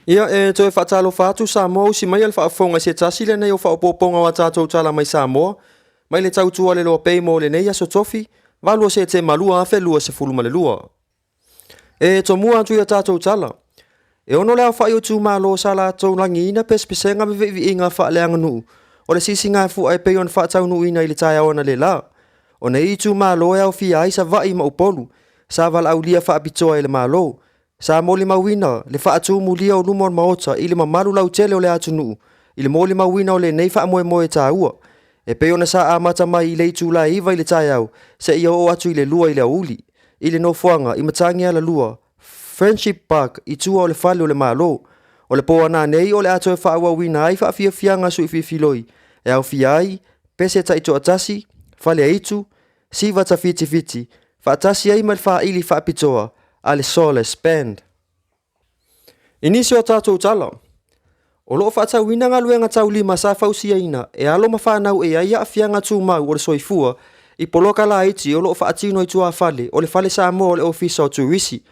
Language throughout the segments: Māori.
Ia toe whaatalo whātu Samoa si mai al whaafonga se tasi le nei o whaapoponga wa tātou tala mai Samoa. Mai le tautua le loa pei mo le nei aso tofi, valua se te malua afe lua se fuluma le lua. To mua atu ia tātou tala. Ono lea whai o tū malo sa la tau langi ina pespesenga me vi inga wha leanga nuu. O le sisi ngā fu ai pei on whaatau nuu ina ili tai awana le la. O nei tū malo e au fia ai sa vai ma upolu. Sa val au lia wha apitoa ele malo. Sa moli mawina le whaatu mulia o lumon maota ili mamalu lau tele o le atu nuu. Ili moli mawina o le nei wha moe moe tā ua. E pei ona sa amata mai i le itu la iwa ili tai au. Se ia o atu ile lua ile uli. Ile no fuanga i matangi ala lua. Friendship Park i tua o le fale o le malo. O le poa nā nei o le ato e whaawa wina ai wha fia fianga su i filoi. E au fia ai, pese ta ito atasi, fale a itu, siva ta fiti fiti. Wha atasi ai mal wha ili wha pitoa, ale sole spend. Inisi o tātou tala. O loo wha atau wina ngā luenga tau lima sa fausia ina, e alo ma whanau e ai a fianga tū mau o le soifua, i poloka la iti o loo wha atino i tua fale, o le fale sa mo o le ofisa o tuirisi.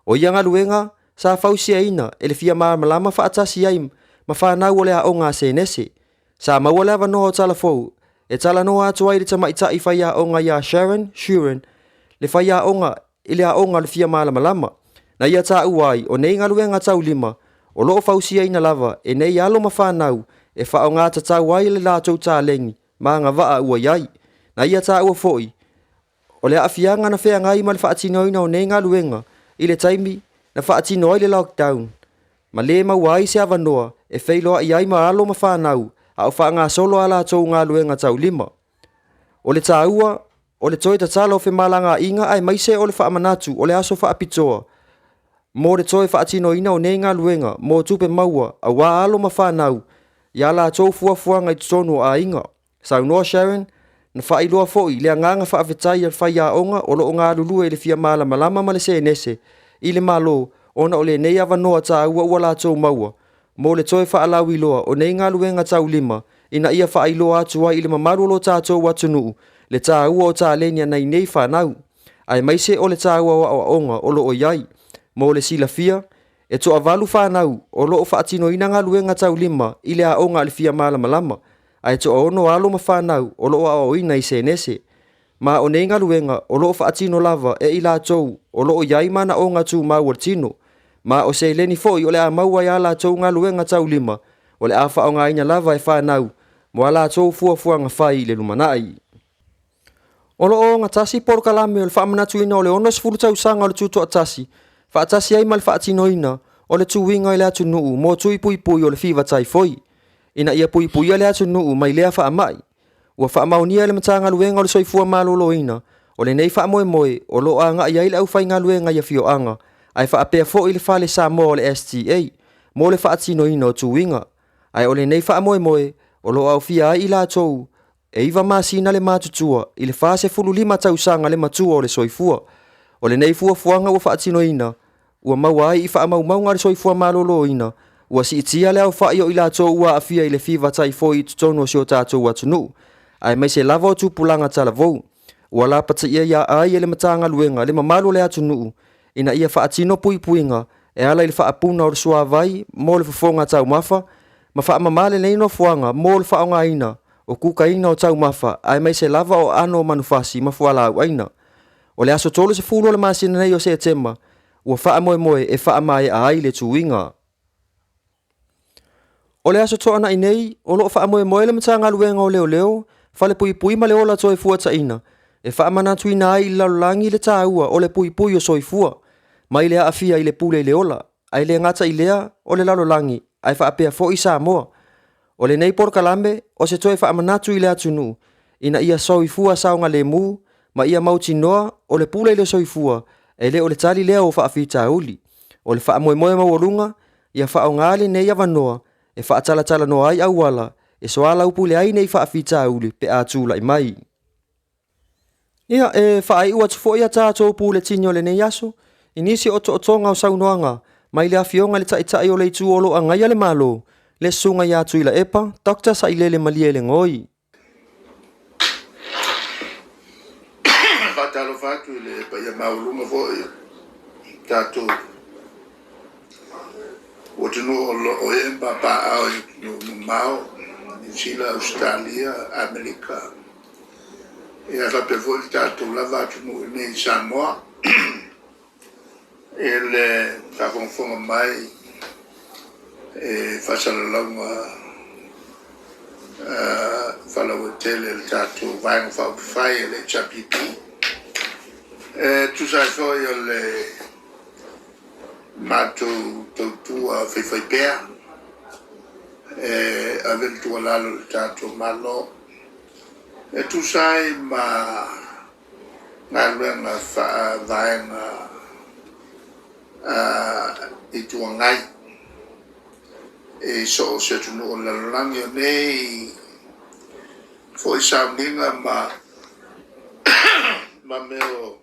O ia ngā luenga, sa fausia ina, e le fia maa malama wha atasi ai, ma whanau o le a o ngā senese. Sa maua lewa noa o tala fau, e tala noa atu ai le tama ita i whai a o ngā ia Sharon, le whai a o ngā, ile a o ngā le fia maa malama. Na ia tā uai, o nei ngā luenga tau lima, o loo fausia ina lava, e nei alo ma whanau, e wha o ngā tatau ai le lātou tā lengi, maa ngā waa ua iai. Na ia tā ua foi, o le afianga na whea ngai ma le whaatino ina o nei ngā luenga, i le taimi na whaatino ai le lockdown. Ma le mauai se avanoa, e whailoa i ai ma alo ma whanau, a o wha ngā solo ala tau ngā luenga tau lima. O le tāua, o le toi tatalo whi malanga inga ai maise o le whaamanatu, o le aso whaapitoa. Mō le toi whaatino ina o nei ngā luenga, mō tupe maua, a wā alo ma whanau, i ala tau fuafuanga i tutonu a inga. Sau noa Sharon, na whailoa foi, le nganga whaawetai al whai a onga, o lo ngā lulue le fia malama ma le se nese, i le malo, ona o le nei avanoa tā ua la tau maua. Mō le toi whaalau i loa, o nei ngā luenga tau lima, ina ia whaailoa atu ai i le mamaru lo tātou atunuu, le tā ua o tā lenia nei nei whanau. Ai maise o le tā ua o onga, o lo o iai. Mō le sila fia, e toa valu whanau, o lo o whaatino ina ngā luenga tau lima, i le a onga le fia malama. Ai toa ono alo ma whanau, o lo o ina i se nese. Ma o nei ngā luenga, o lo o whaatino lava, e i la tau, o lo o iai mana o ngā tū mau tino. Ma o se leni foi o le a maua ia la tau ngā luenga tau lima, o le a wha o ngā ina lava e whanau, mo a la tau fuafuanga whai le lumanai. O lo o ngā tasi porokalame o le whaamanatu ina o le onos furu tau sanga o le tūtoa tasi, whaatasi ai mal whaatino ina, o le tūwinga i le atu nuu, mo tui pui o le whiwa tai foi. Ina ia pui a le atu nuu, mai lea whaamai. Ua whaamaunia le matanga luenga o le soifua malolo ina, o le nei whaamoe o lo a ngā ia i le au whai ngā luenga ia fio anga, ai whaapea fo i le whale sa mo o le STA, mo le whaatino ina o tūwinga. Ai o le nei whaamoe o lo au fia ai i la tou, e iwa masina le matutua, i le whaase fulu lima tausanga le matua o le soifua. O le nei fuafuanga ua whaatino ina, ua mauai i whaamau ngā le soifua malolo ina, ua si itia le au whai o i la tou ua afia i le whiwa tai foi i tutono si o tātou atunu. Ai mai se lava o tūpulanga tala vou. Ua la pata ia ai e le matanga luenga le mamalo le atunu, ina ia whaatino puinga, e ala i le whaapuna o le sua vai, mo le fufonga tau mafa, ma whaamamale nei no fuanga, mo le whaonga ina, o kuka ina o tau mafa, ai mai se lava o ano manufasi ma fuala au aina. O le aso tolo se fulo le masina nei o se tema, ua whaamoe e whaamae a ai le tuinga. O le aso toana i nei, o lo whaamoe le matanga luenga o leo, fale pui ma le ola toi fuata ina, e whaamanatu ina ai i laulangi le tāua o le pui o soifua, mai le aafia i le pule i le ola, ai le ngata i lea o le laulangi, ai whaapea fo i Samoa. O le nei porokalame, o se toi whaamanatu i le atunu, ina ia soifua saunga le mu, ma ia mauti noa o le pule i le soifua, e le o le tali lea o whaafita uli. O le whaamoe mawalunga, ia whaongale nei avanoa, e whaatala noa ai awala, e soala upule ai nei whaafita uli pe atula i mai. Ia e whaai ua tufo ia tātou pule tinio le nei aso, inisi o tonga o saunoanga, mai le afionga le taitai o le itu olo a ngai ale malo, le sunga ia tu ila epa, Dr. Sailele Malie le ngoi. Fatalo fatu le epa ia mauluma fo ia tātou. o tunu o e papa au no mau New Zealand, Australia, Amerika. E a rape foi tātou lava tunu nei Samoa. E le whakonfonga mai e whasalalaunga whalau e tele le tātou vaenga whaupiwhai e le chapipi. Tu sai foi o le mātou tautua whaiwhaipea a vele tua lalo le tātou malo. E tu sai ma ngā luenga vaenga I tua ngai e so se tunu o lalangi o nei foi sauninga ma meo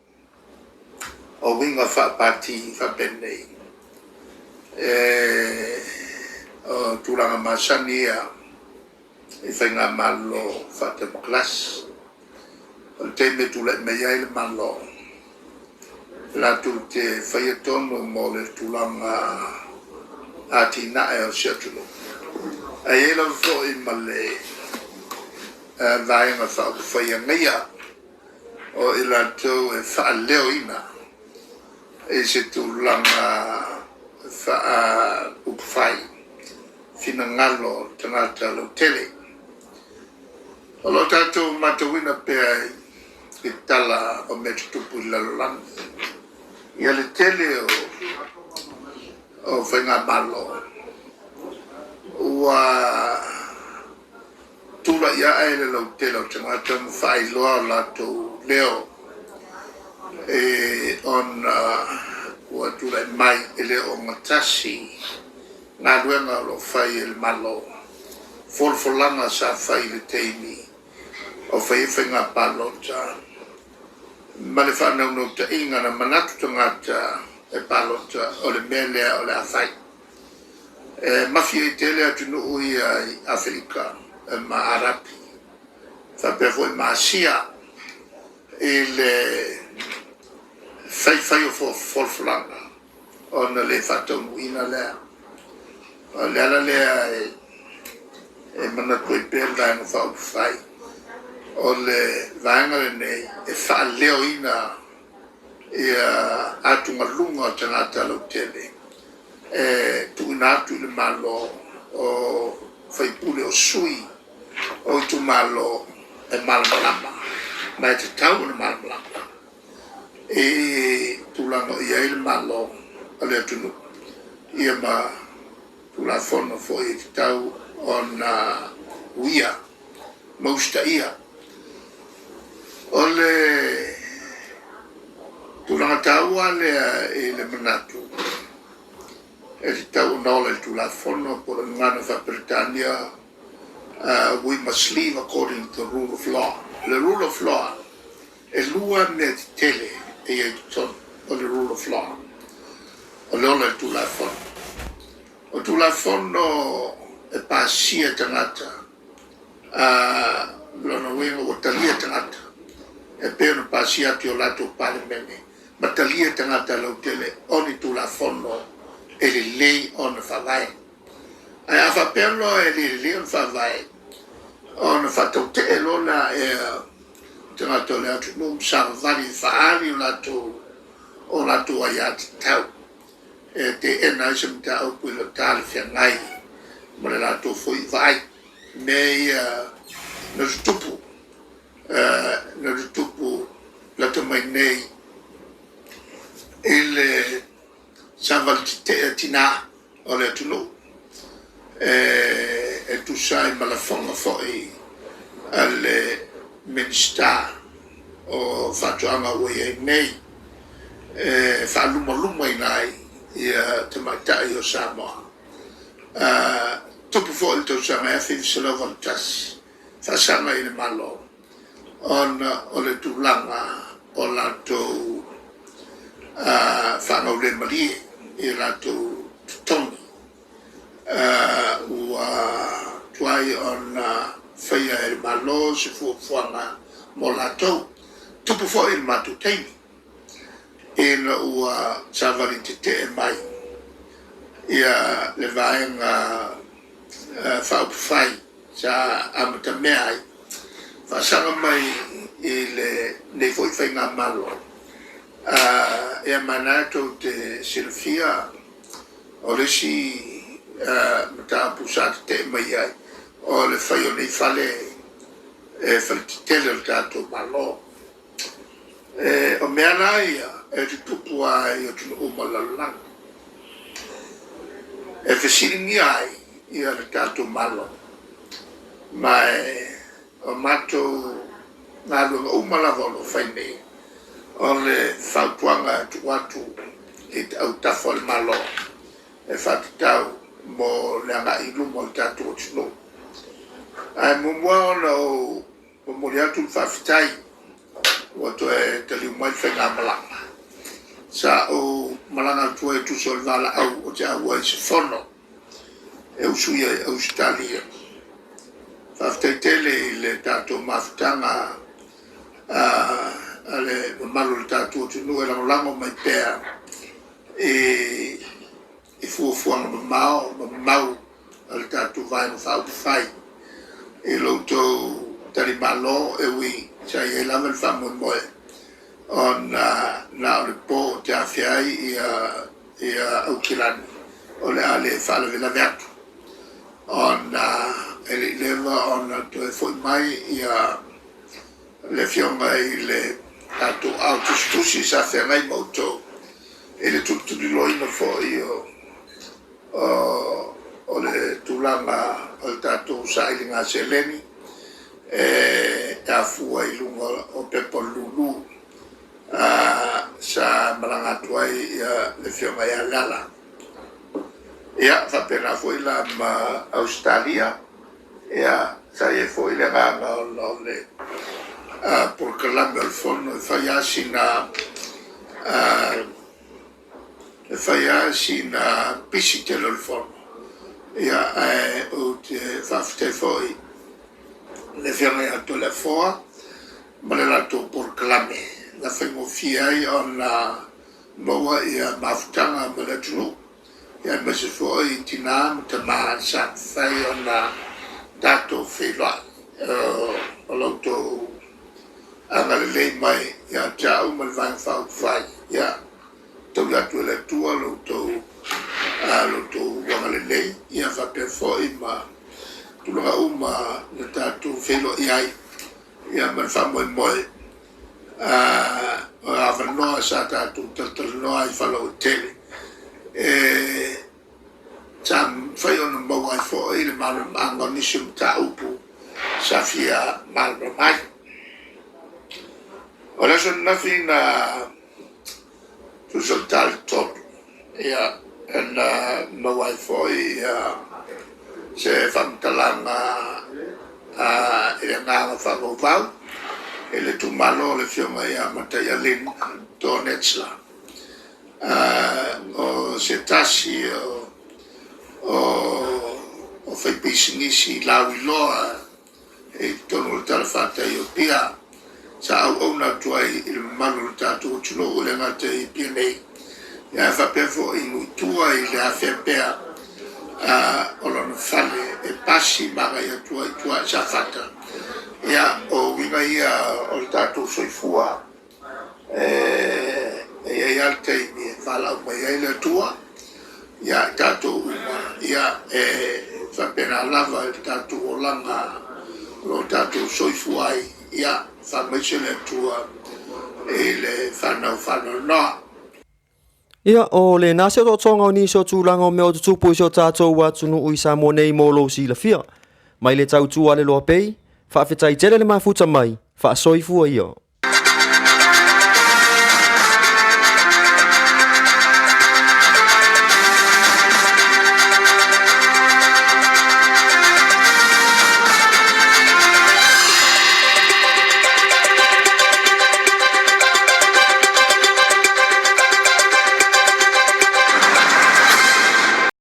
o winga whapati whapenei o tūranga masania I whainga malo whatemaklas o te me tūle mea I le malo la tu te whaiatono mo le tūlanga ati nae o siatulu. A e lau fo I ma le vaenga whaiangaia o I la tau e whaaleo ina e se tūlanga upwhai fina ngalo tangata lau tele. O lo tātou matawina pēa I tala o me tutupu I lalangi. Ia le tele o whainga malo. Ua tula ia ai le lau tele o tangata mwhai loa o lato leo. E on ua tula mai e leo o ngatasi. Ngā luenga lo whai e le malo. Folfolanga sa whai le teimi. O whai e whainga palota. Male whanau no te inga na manatu tangata e palota o le melea o le awhai. Mafia I tele atu no ui ai Afrika ma Arapi. Whapea foi ma Asia I le whai o folflanga o na le whatau muina lea. O le ala lea e manatu I pēla no whau whai. O le vaenga le nei e whaaleo ina ia atunga lunga o tangata lau tele. Tu ina atu le malo o whaipule o sui o tu malo e malamalama. Mai te tau le malamalama. E tu lango ia le malo o le atunu. Ia ma tu la fono fo I te tau o na uia mausta ia. Ole tulanga taua le manatu. E tau nole tu la fono por ngana fa Britannia. We must live according to the rule of law. The rule of law e lua me tele e ton o le rule of law. O le tu la fono. O tu la fono e pasia tangata. Lona wenga o talia tangata. E pēno pasi ati o lato pale mene. Matalia tangata lau tele, oni tu la fono, e le lei ona whawai. Ai a whapelo e le lei ona whawai. Ona whatau te e lona e tangata o le atu num sāwari whaari o lato ai ati tau. E te ena isa mta au pui lo tāle whiangai. Ma le lato fui vai. Me na tupu. Na tupu la mai nei il saval tina o le tunu e tu sai ma la fonga foi al minister o fatto anga we nei fa luma nai ia te matai o Samoa tupu foi to sama e fin solo vantas fa sama il malo on o le tulanga o lato whanau le mali I lato tongi ua tuai on whaia e malo se fuanga mo lato tupu fo il matu teimi ina ua savari te mai ia le vaenga whaupwhai sa amata mea ai. Whasanga mai i le nei fwoi whai ngā malo. Ia manato te Silvia o le si mata pusat te mai ai. O le whai o nei whale whale te tele o tātou malo. O mea nai e te tupu ai o tunu umalalang. E whesiringi ai i a le tātou malo. Mai o matou ngā lunga umalavolo whainei. O le whautuanga tuatu i au tafo le malo. E whatitau mo le anga ilu mo le tātou o tunu. Ai mumua ona o mori atu whawhitai. Wato e te liu mai whainga malanga. Sa o malanga tua e tuso le vala au o te aua i se whono. E usuia i Australia. Whawhitai tele i le tātou mawhitanga ale malu le tātou te nue langolango mai pēr i fuafuanga mamau ale tātou vai no whauwhai. I loutou tari malo e wi sa i e laman whamoe moe. On na o le pō te awhiai i Aukirani o le ale whale vila veatu. On e li lewa on to e fwoi mai i le fionga i le tātou au tustusi sa whengai mautou. E le tuturi loina fwoi o le tūlanga o le tātou sa ili ngā seleni. E fua i lunga o pepo lulu. Sa malanga tuai le fionga i alala. Ia, whapena fwoi la ma Australia. Ia, sa e fwoi le nganga o le por kalame al fono e whaiasi na pisi te lo fono. Ia, o te whafte fwoi le fionga i ato le foa ma le lato por kalame. Na whaingo fiai o na maua i a mawhutanga ma le tunu. Ia mese fwoi i tina ma te maa sa whai o na tātou whelai. O lauto angale lei mai ia tāu ma le vain whau whai. Ia tau atu e le tua lauto wangale lei. Ia whape fwoi ma tulunga uma na tātou whelo i ai. Ia ma le whamoe moe. O awanoa sa tātou tataloa i whalau tele. Tam whai ona maua i fwoi le malu angonisum ta upu sa fia malu mai. O leso nafi na tuso tali totu. Ia, na maua i fwoi se whamtalanga i le nganga whakau e le tumalo le fionga i a Matai Alin to Netsla. O se tasi o whaipisingisi lawi loa e tonu le talafata i o pia sa au ona tuai i le malu le tātou tuno o le ngata i pia nei. Ia e whapefo i nguitua i le awhepea o lona whale e pasi manga i atua i tua sa whata. Ia o winga ia o le tātou soifua e alte i mi e whala o mai ai le tua. Ia tātou uma, ia e whapena lava i tātou o langa lo tātou soifua ai. Ia whamaise le tua e le whanau noa. Ia o le nase o tonga o niso tūlanga o meo tutupu iso tātou wa tunu ui sa mo nei mo lo si la fia. Mai le tau tua le loa pei, whaafetai tere le mafuta mai, wha soifua ia.